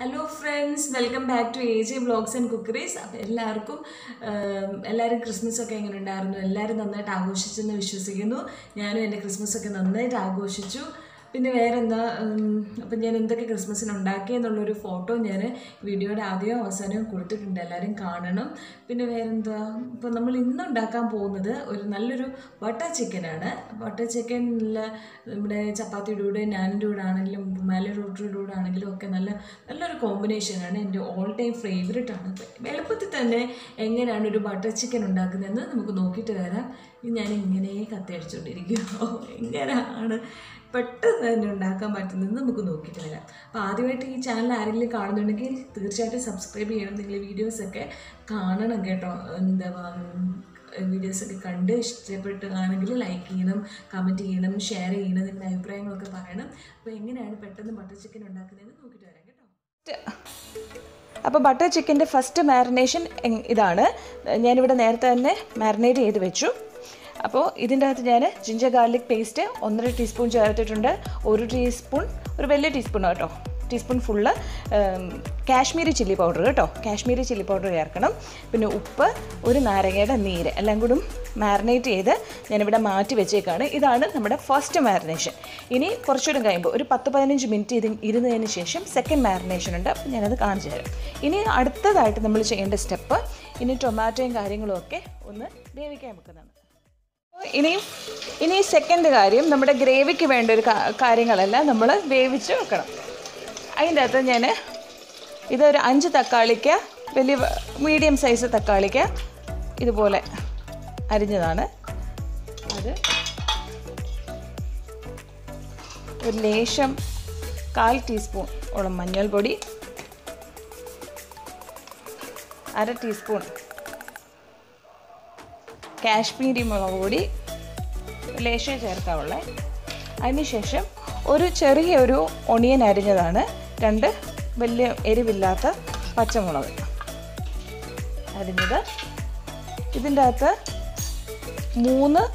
Hello friends, welcome back to AJ vlogs and cookeries. അപ്പോൾ എല്ലാവരും ക്രിസ്മസൊക്കെ എങ്ങനെ ഉണ്ടായിരുന്നു? എല്ലാവരും നന്നായിട്ട് ആഘോഷിച്ചെന്ന് വിശ്വസിക്കുന്നു. ഞാനും എൻ്റെ ക്രിസ്മസൊക്കെ നന്നായിട്ട് ആഘോഷിച്ചു. പിന്നെ വേറെന്താ, അപ്പം ഞാൻ എന്തൊക്കെ ക്രിസ്മസിന് ഉണ്ടാക്കിയെന്നുള്ളൊരു ഫോട്ടോ ഞാൻ വീഡിയോയുടെ ആദ്യവും അവസാനവും കൊടുത്തിട്ടുണ്ട്, എല്ലാവരും കാണണം. പിന്നെ വേറെന്താ, ഇപ്പോൾ നമ്മൾ ഇന്ന് ഉണ്ടാക്കാൻ പോകുന്നത് ഒരു നല്ലൊരു ബട്ടർ ചിക്കനാണ്. ബട്ടർ ചിക്കനിൽ നമ്മുടെ ചപ്പാത്തിയുടെ കൂടെ, നാനിൻ്റെ കൂടെ ആണെങ്കിലും മല റോട്ടിയുടെ കൂടെ ആണെങ്കിലും ഒക്കെ നല്ലൊരു കോമ്പിനേഷനാണ്. എൻ്റെ ഓൾ ടൈം ഫേവറേറ്റ് ആണ്. എളുപ്പത്തിൽ തന്നെ എങ്ങനെയാണ് ഒരു ബട്ടർ ചിക്കൻ ഉണ്ടാക്കുന്നതെന്ന് നമുക്ക് നോക്കിയിട്ട് വരാം. ഞാനിങ്ങനെ കത്തടിച്ചുകൊണ്ടിരിക്കുമോ, എങ്ങനെയാണ് പെട്ടെന്ന് തന്നെ ഉണ്ടാക്കാൻ പറ്റുന്നതെന്ന് നമുക്ക് നോക്കിയിട്ട് വരാം. അപ്പോൾ ആദ്യമായിട്ട് ഈ ചാനൽ ആരെങ്കിലും കാണുന്നുണ്ടെങ്കിൽ തീർച്ചയായിട്ടും സബ്സ്ക്രൈബ് ചെയ്യണം. നിങ്ങൾ വീഡിയോസൊക്കെ കാണണം കേട്ടോ. വീഡിയോസൊക്കെ കണ്ട് ഇഷ്ടപ്പെട്ടാണെങ്കിൽ ലൈക്ക് ചെയ്യണം, കമൻറ്റ് ചെയ്യണം, ഷെയർ ചെയ്യണം, നിങ്ങളുടെ അഭിപ്രായങ്ങളൊക്കെ പറയണം. അപ്പോൾ എങ്ങനെയാണ് പെട്ടെന്ന് ബട്ടർ ചിക്കൻ ഉണ്ടാക്കുന്നതെന്ന് നോക്കിയിട്ട് വരാം കേട്ടോ. അപ്പോൾ ബട്ടർ ചിക്കൻ്റെ ഫസ്റ്റ് മാരിനേഷൻ ഇതാണ്. ഞാനിവിടെ നേരത്തെ തന്നെ മാരിനേറ്റ് ചെയ്ത് വെച്ചു. അപ്പോൾ ഇതിൻ്റെ അകത്ത് ഞാൻ ജിഞ്ചർ ഗാർലിക് പേസ്റ്റ് 1.5 ടീസ്പൂൺ ചേർത്തിട്ടുണ്ട്. 1 ടീസ്പൂൺ, ഒരു വലിയ ടീസ്പൂൺ കേട്ടോ, teaspoon full Kashmiri chilli powder കേട്ടോ, കാശ്മീരി ചില്ലി പൗഡർ ചേർക്കണം. പിന്നെ ഉപ്പ്, ഒരു നാരങ്ങയുടെ നീര്, എല്ലാം കൂടി മാരിനേറ്റ് ചെയ്ത് ഞാനിവിടെ മാറ്റി വെച്ചേക്കാണ്. ഇതാണ് നമ്മുടെ ഫസ്റ്റ് മാരിനേഷൻ. ഇനി കുറച്ചുകൂടി കഴിയുമ്പോൾ ഒരു 10-15 മിനിറ്റ് ഇരുന്നതിന് ശേഷം സെക്കൻഡ് മാരിനേഷൻ ഉണ്ട്. അപ്പോൾ ഞാനത് കാണിച്ചു തരാം. ഇനി അടുത്തതായിട്ട് നമ്മൾ ചെയ്യേണ്ട സ്റ്റെപ്പ്, ഇനി ടൊമാറ്റോയും കാര്യങ്ങളും ഒക്കെ ഒന്ന് വേവിക്കാൻ വെക്കുന്നതാണ്. ഇനി സെക്കൻഡ് കാര്യം, നമ്മുടെ ഗ്രേവിക്ക് വേണ്ട ഒരു കാര്യങ്ങളെല്ലാം നമ്മൾ വേവിച്ച് വെക്കണം. അതിൻ്റെ അകത്ത് ഞാൻ ഇതൊരു 5 തക്കാളിക്ക, വലിയ മീഡിയം സൈസ് തക്കാളിക്ക ഇതുപോലെ അരിഞ്ഞതാണ്. അത് ഒരു ലേശം 1/4 ടീസ്പൂൺ ഓളം മഞ്ഞൾപ്പൊടി, 1/2 ടീസ്പൂൺ കാശ്മീരി മുളക് പൊടി, ലേശം ചേർക്കാവുള്ള. അതിനുശേഷം ഒരു ചെറിയൊരു ഒണിയൻ അരിഞ്ഞതാണ്, 2 വലിയ എരിവില്ലാത്ത പച്ചമുളക് അരിഞ്ഞത്. ഇതിൻ്റെ അകത്ത് 3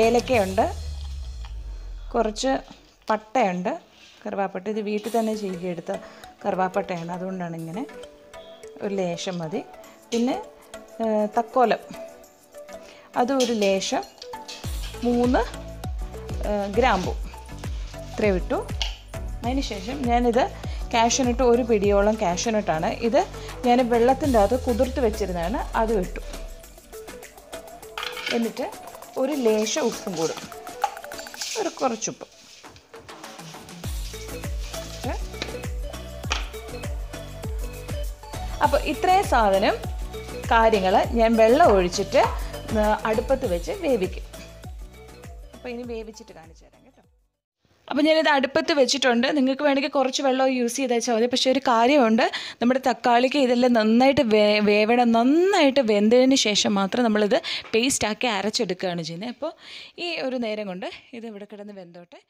ഏലക്കയുണ്ട്, കുറച്ച് പട്ടയുണ്ട്, കറുവാപ്പട്ട. ഇത് വീട്ടിൽ തന്നെ ചെയ്തെടുത്ത കറുവാപ്പട്ടയാണ്, അതുകൊണ്ടാണ് ഇങ്ങനെ. ഒരു ലേശം മതി. പിന്നെ തക്കോലം, അതും ഒരു ലേശം, 3 ഗ്രാമ്പു, ഇത്രയും ഇട്ടു. അതിന് ശേഷം ഞാനിത് കാഷ്യൂനട്ട്, ഒരു പിടിയോളം കാഷ്യൂനട്ടാണ് ഇത്. ഞാൻ വെള്ളത്തിൻ്റെ അകത്ത് കുതിർത്ത് വെച്ചിരുന്നതാണ്, അതും ഇട്ടു. എന്നിട്ട് ഒരു ലേശം ഉപ്പും കൂടും, ഒരു കുറച്ചുപ്പ്. അപ്പോൾ ഇത്രയും കാര്യങ്ങൾ ഞാൻ വെള്ളം ഒഴിച്ചിട്ട് അടുപ്പത്ത് വെച്ച് വേവിക്കും. അപ്പോൾ ഇനി വേവിച്ചിട്ട് കാണിച്ചു തരാം കേട്ടോ. അപ്പോൾ ഞാനിത് അടുപ്പത്ത് വെച്ചിട്ടുണ്ട്. നിങ്ങൾക്ക് വേണമെങ്കിൽ കുറച്ച് വെള്ളം യൂസ് ചെയ്ത് വെച്ചാൽ മതി. പക്ഷേ ഒരു കാര്യമുണ്ട്, നമ്മുടെ തക്കാളിക്ക് ഇതെല്ലാം നന്നായിട്ട് വേവണം. നന്നായിട്ട് വെന്തതിന് ശേഷം മാത്രം നമ്മളിത് പേസ്റ്റാക്കി അരച്ചെടുക്കുകയാണ് ചെയ്യുന്നത്. അപ്പോൾ ഈ ഒരു നേരം കൊണ്ട് ഇത് ഇവിടെ കിടന്ന് വെന്തോട്ടെ.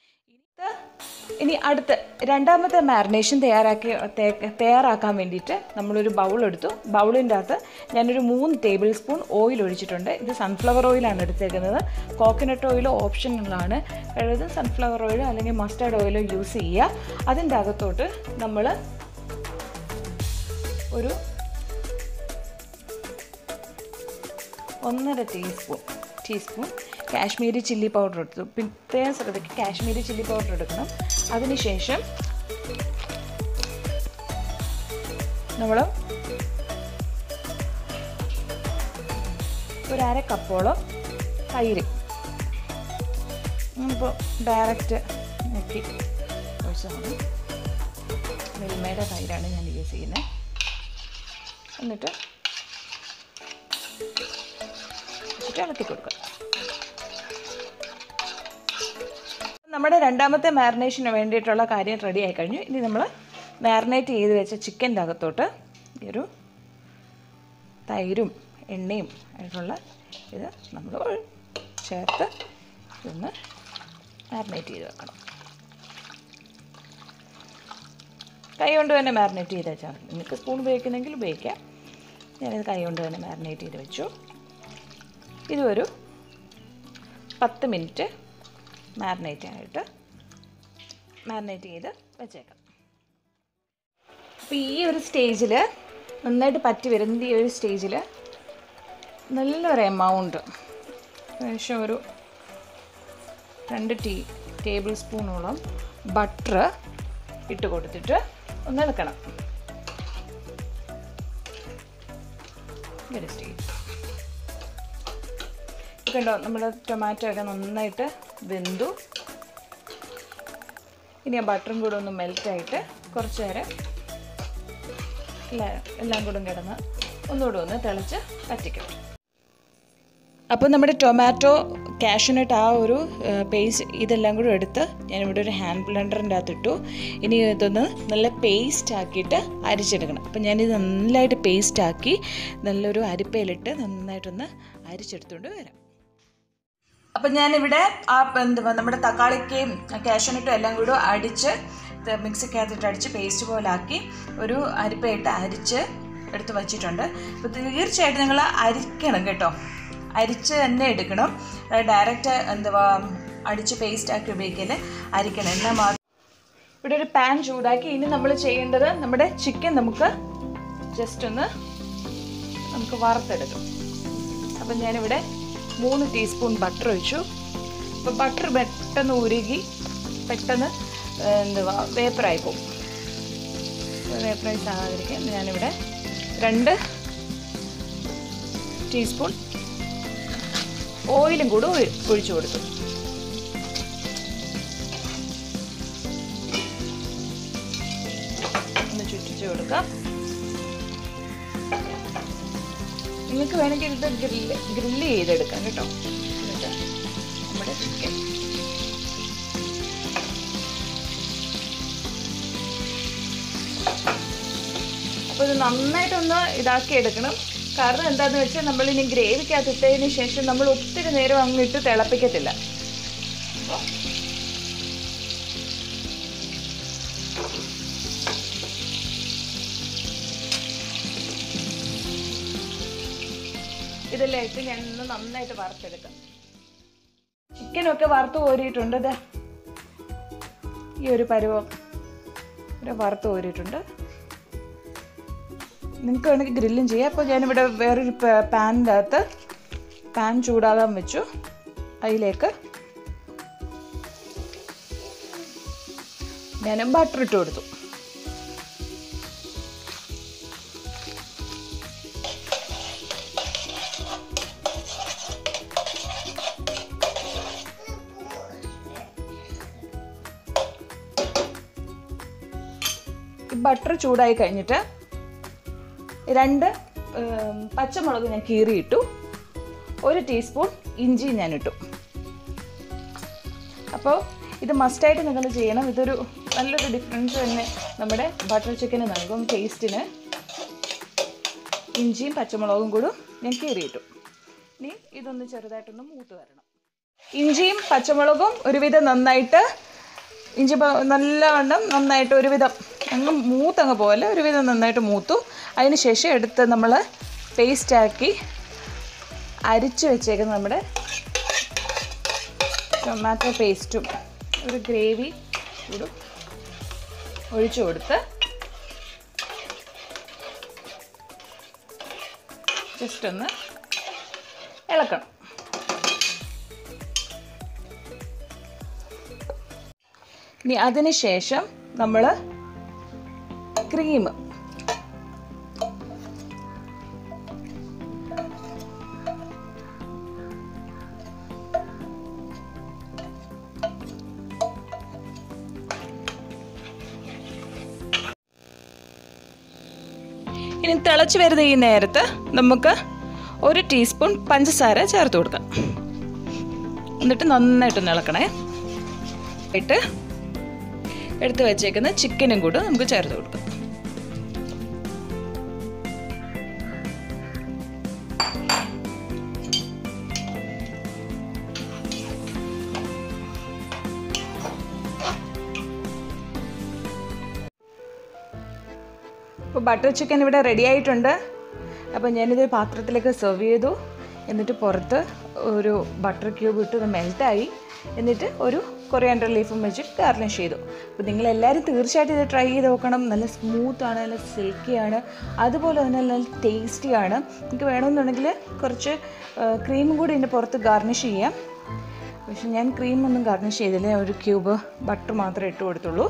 ഇനി അടുത്ത് രണ്ടാമത്തെ മാരിനേഷൻ തയ്യാറാക്കാൻ വേണ്ടിയിട്ട് നമ്മളൊരു ബൗളെടുത്തു. ബൗളിൻ്റെ അകത്ത് ഞാനൊരു 3 ടേബിൾ സ്പൂൺ ഓയിൽ ഒഴിച്ചിട്ടുണ്ട്. ഇത് സൺഫ്ലവർ ഓയിലാണ് എടുത്തേക്കുന്നത്. കോക്കനട്ട് ഓയിലോ ഓപ്ഷനുള്ളതാണ്. അതായത് സൺഫ്ലവർ ഓയിലോ അല്ലെങ്കിൽ മസ്റ്റർഡ് ഓയിലോ യൂസ് ചെയ്യുക. അതിൻ്റെ അകത്തോട്ട് നമ്മൾ ഒരു 1.5 ടീസ്പൂൺ കാശ്മീരി ചില്ലി പൗഡർ എടുത്തു. പ്രത്യേകം ശ്രദ്ധിക്കുക, കാശ്മീരി ചില്ലി പൗഡർ എടുക്കണം. അതിനുശേഷം നമ്മൾ ഒരു 1/2 കപ്പോളം തൈര്, ഇപ്പോൾ ഡയറക്റ്റ് നോക്കി ഒഴിച്ചാൽ മതി. മിൽമയുടെ തൈരാണ് ഞാൻ യൂസ് ചെയ്യുന്നത്. എന്നിട്ട് ഇളക്കി കൊടുക്കുക. നമ്മുടെ രണ്ടാമത്തെ മാരിനേഷന് വേണ്ടിയിട്ടുള്ള കാര്യം റെഡി ആയി കഴിഞ്ഞു. ഇനി നമ്മൾ മാരിനേറ്റ് ചെയ്ത് വെച്ച ചിക്കൻ്റെ അകത്തോട്ട് ഈ ഒരു തൈരും എണ്ണയും ആയിട്ടുള്ള ഇത് നമ്മൾ ചേർത്ത് ഇതൊന്ന് മാരിനേറ്റ് ചെയ്ത് വെക്കണം. കൈ കൊണ്ട് തന്നെ മാരിനേറ്റ് ചെയ്ത് വെച്ചാൽ മതി. നിങ്ങൾക്ക് സ്പൂൺ ഉപയോഗിക്കുന്നെങ്കിൽ ഉപയോഗിക്കാം. ഞാനിത് കൈ കൊണ്ട് തന്നെ മാരിനേറ്റ് ചെയ്ത് വെച്ചു. ഇതൊരു 10 മിനിറ്റ് മാരിനേറ്റ് ആയിട്ട് മാരിനേറ്റ് ചെയ്ത് വെച്ചേക്കാം. അപ്പോൾ ഈ ഒരു സ്റ്റേജിൽ നന്നായിട്ട് പറ്റി വരുന്നത് ഈ ഒരു സ്റ്റേജിൽ നല്ലൊരു എമൗണ്ട് ഏകദേശം ഒരു 2 ടേബിൾ സ്പൂണോളം ബട്ടർ ഇട്ട് കൊടുത്തിട്ട് ഒന്ന് ഇളക്കണം. ഒരു സ്റ്റേജ് കണ്ടോ, നമ്മുടെ ടൊമാറ്റോ ഒക്കെ നന്നായിട്ട് വെന്തു. ഇനി ആ ബട്ടറും കൂടെ ഒന്ന് മെൽറ്റായിട്ട് കുറച്ച് നേരം എല്ലാം കൂടെ കിടന്ന് ഒന്നുകൂടെ ഒന്ന് തിളച്ച് വറ്റിക്കണം. അപ്പോൾ നമ്മുടെ ടൊമാറ്റോ കാഷ്യൂനട്ട് ആ ഒരു പേസ്റ്റ് ഇതെല്ലാം കൂടെ എടുത്ത് ഞാനിവിടെ ഒരു ഹാൻഡ് ബ്ലെൻഡറിൻ്റെ അകത്തിട്ടു. ഇനി ഇതൊന്ന് നല്ല പേസ്റ്റ് ആക്കിയിട്ട് അരിച്ചെടുക്കണം. അപ്പോൾ ഞാനിത് നല്ലതായിട്ട് പേസ്റ്റ് ആക്കി നല്ലൊരു അരിപ്പയിലിട്ട് നന്നായിട്ടൊന്ന് അരിച്ചെടുത്തുകൊണ്ട് വരാം. അപ്പം ഞാനിവിടെ ആ നമ്മുടെ തക്കാളിക്കയും കാഷ്യൂനട്ടും എല്ലാം കൂടെ അടിച്ച് മിക്സിക്കകത്തിട്ട് അടിച്ച് പേസ്റ്റ് പോലെ ആക്കി ഒരു അരിപ്പയിട്ട് അരിച്ച് എടുത്ത് വച്ചിട്ടുണ്ട്. അപ്പോൾ തീർച്ചയായിട്ടും നിങ്ങൾ അരിക്കണം കേട്ടോ, അരിച്ച് തന്നെ എടുക്കണം. ഡയറക്റ്റ് അടിച്ച് പേസ്റ്റ് ആക്കി ഉപയോഗിക്കല്, അരിക്കണം. എന്നാൽ മാത്രം. ഇവിടെ ഒരു പാൻ ചൂടാക്കി ഇനി നമ്മൾ ചെയ്യേണ്ടത് നമ്മുടെ ചിക്കൻ നമുക്ക് ജസ്റ്റ് ഒന്ന് വറുത്തെടുക്കും. അപ്പം ഞാനിവിടെ 3 ടീസ്പൂൺ ബട്ടർ ഒഴിച്ചു. അപ്പോൾ ബട്ടർ പെട്ടെന്ന് ഉരുകി പെട്ടെന്ന് വേപ്പറായി പോകും. വേപ്പറൈസ് ആകാതിരിക്കാൻ ഞാനിവിടെ 2 ടീസ്പൂൺ ഓയിലും കൂടെ ഒഴിച്ചു കൊടുത്തു. ഒന്ന് ചുറ്റിച്ച് കൊടുക്കാം. നിങ്ങൾക്ക് വേണമെങ്കിൽ ഇത് ഗ്രില്ല് ചെയ്തെടുക്കാം കേട്ടോ. എന്നിട്ട് നമ്മുടെ ചിക്കൻ അപ്പോൾ ഇത് നന്നായിട്ടൊന്ന് ഇതാക്കി എടുക്കണം. കാരണം എന്താണെന്ന് വെച്ചാൽ നമ്മളിനി ഗ്രേവിക്കകത്ത് ഇട്ടതിന് ശേഷം നമ്മൾ ഒത്തിരി നേരം അങ്ങിട്ട് തിളപ്പിക്കത്തില്ല. ഇതെല്ലാം ഇട്ട് ഞാൻ നന്നായിട്ട് വറുത്തെടുക്കാം. ചിക്കനൊക്കെ വറുത്ത് കോരിയിട്ടുണ്ട്. ഈ ഒരു പരുവം വറുത്ത് കോരിയിട്ടുണ്ട്. നിങ്ങൾക്ക് വേണമെങ്കിൽ ഗ്രില്ലും ചെയ്യാം. അപ്പോൾ ഞാനിവിടെ വേറൊരു പാനിൻ്റെ അകത്ത് പാൻ ചൂടാകാൻ വെച്ചു. അതിലേക്ക് ഞാൻ ബട്ടർ ഇട്ട് കൊടുത്തു. ബട്ടർ ചൂടായി കഴിഞ്ഞിട്ട് 2 പച്ചമുളക് ഞാൻ കീറിയിട്ടു. 1 ടീസ്പൂൺ ഇഞ്ചി ഞാൻ ഇട്ടു. അപ്പോൾ ഇത് മസ്റ്റായിട്ട് നിങ്ങൾ ചെയ്യണം. ഇതൊരു നല്ലൊരു ഡിഫറൻസ് തന്നെ നമ്മുടെ ബട്ടർ ചിക്കന് നൽകും ടേസ്റ്റിന്. ഇഞ്ചിയും പച്ചമുളകും കൂടെ ഞാൻ കീറിയിട്ടു. ഇനി ഇതൊന്ന് ചെറുതായിട്ടൊന്ന് മൂത്ത് വരണം. ഇഞ്ചിയും പച്ചമുളകും ഒരുവിധം നന്നായിട്ട് നല്ലവണ്ണം നന്നായിട്ട് ഒരുവിധം മൂത്തങ്ങ് പോലെ ഒരുവിധം നന്നായിട്ട് മൂത്തു. അതിന് ശേഷം എടുത്ത് നമ്മൾ പേസ്റ്റാക്കി അരിച്ച് വെച്ചേക്കുന്ന നമ്മുടെ ടൊമാറ്റോ പേസ്റ്റും ഒരു ഗ്രേവി കൂടെ ഒഴിച്ചു കൊടുത്ത് ജസ്റ്റ് ഒന്ന് ഇളക്കണം. ഇനി അതിന് ശേഷം നമ്മൾ ക്രീം ഇനി തിളച്ച് വരുന്ന ഈ നേരത്ത് നമുക്ക് 1 ടീസ്പൂൺ പഞ്ചസാര ചേർത്ത് കൊടുക്കാം. എന്നിട്ട് നന്നായിട്ടൊന്ന് ഇളക്കണേ. ആയിട്ട് എടുത്ത് വെച്ചേക്കുന്ന ചിക്കനും കൂടെ നമുക്ക് ചേർത്ത് കൊടുക്കാം. അപ്പോൾ ബട്ടർ ചിക്കൻ ഇവിടെ റെഡി ആയിട്ടുണ്ട്. അപ്പോൾ ഞാനിത് പാത്രത്തിലേക്ക് സെർവ് ചെയ്തു. എന്നിട്ട് പുറത്ത് ഒരു ബട്ടർ ക്യൂബ് ഇട്ട് മെൽറ്റായി. എന്നിട്ട് ഒരു കൊറിയാൻഡർ ലീഫും വെച്ചിട്ട് ഗാർണിഷ് ചെയ്തു. അപ്പോൾ നിങ്ങളെല്ലാവരും തീർച്ചയായിട്ടും ഇത് ട്രൈ ചെയ്ത് നോക്കണം. നല്ല സ്മൂത്താണ്, നല്ല സിൽക്കിയാണ്, അതുപോലെ തന്നെ നല്ല ടേസ്റ്റിയാണ്. നിങ്ങൾക്ക് വേണമെന്നുണ്ടെങ്കിൽ കുറച്ച് ക്രീമും കൂടി ഇതിൻ്റെ പുറത്ത് ഗാർണിഷ് ചെയ്യാം. പക്ഷെ ഞാൻ ക്രീമൊന്നും ഗാർണിഷ് ചെയ്തില്ല, ഒരു ക്യൂബ് ബട്ടർ മാത്രമേ ഇട്ട് കൊടുത്തുള്ളൂ.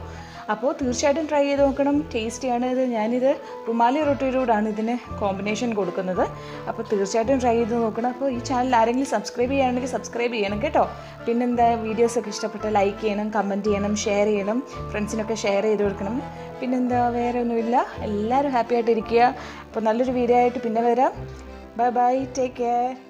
അപ്പോൾ തീർച്ചയായിട്ടും ട്രൈ ചെയ്ത് നോക്കണം. ടേസ്റ്റിയാണ് ഇത്. ഞാനിത് റുമാലി റൊട്ടിയോടാണ് ഇതിന് കോമ്പിനേഷൻ കൊടുക്കുന്നത്. അപ്പോൾ തീർച്ചയായിട്ടും ട്രൈ ചെയ്ത് നോക്കണം. അപ്പോൾ ഈ ചാനൽ ആരെങ്കിലും സബ്സ്ക്രൈബ് ചെയ്യുകയാണെങ്കിൽ സബ്സ്ക്രൈബ് ചെയ്യണം കേട്ടോ. പിന്നെന്താ, വീഡിയോസൊക്കെ ഇഷ്ടപ്പെട്ടാൽ ലൈക്ക് ചെയ്യണം, കമൻറ്റ് ചെയ്യണം, ഷെയർ ചെയ്യണം, ഫ്രണ്ട്സിനൊക്കെ ഷെയർ ചെയ്ത് കൊടുക്കണം. പിന്നെന്താ, വേറെ ഒന്നുമില്ല. എല്ലാവരും ഹാപ്പി ആയിട്ടിരിക്കുക. അപ്പോൾ നല്ലൊരു വീഡിയോ ആയിട്ട് പിന്നെ വരാം. Bye bye, take care.